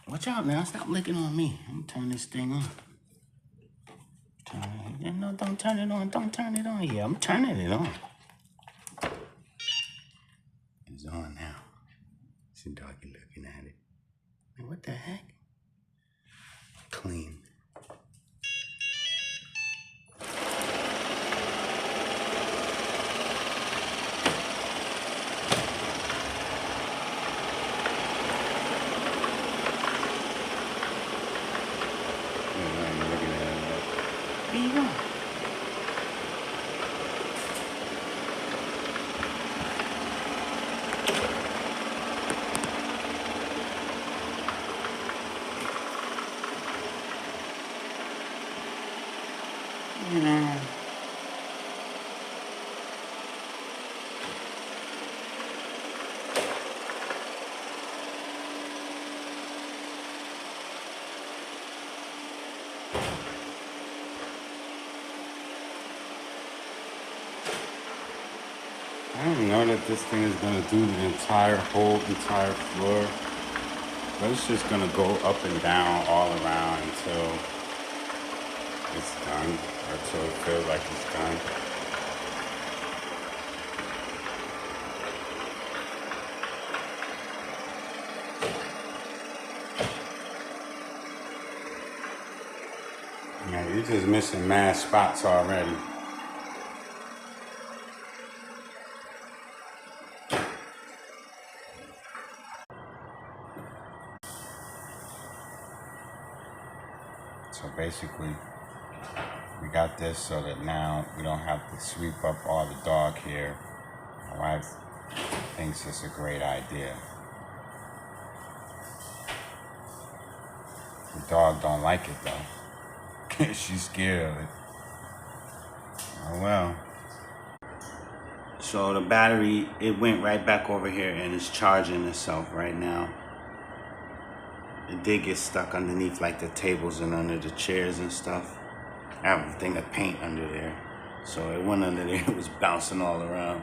Watch out now. Stop licking on me. I'm gonna turn this thing on. No, don't turn it on. Don't turn it on. Yeah, I'm turning it on. It's on now. See doggy looking at it. Man, what the heck? Clean. I'm looking at it like, where you going? Yeah. I don't know that this thing is gonna do the entire floor, but it's just gonna go up and down all around until it's done, or until it feels like it's done. Yeah, you're just missing mad spots already. So basically, we got this so that now we don't have to sweep up all the dog hair. My wife thinks it's a great idea. The dog don't like it though. She's scared of it. Oh well. So the battery, it went right back over here and it's charging itself right now. It did get stuck underneath like the tables and under the chairs and stuff. I have a thing of paint under there. So it went under there, it was bouncing all around.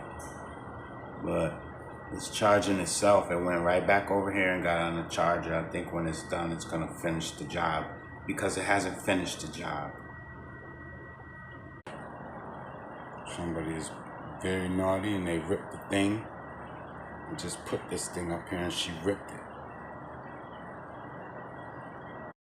But it's charging itself. It went right back over here and got on the charger. I think when it's done, it's gonna finish the job because it hasn't finished the job. Somebody is very naughty and they ripped the thing and just put this thing up here and she ripped it.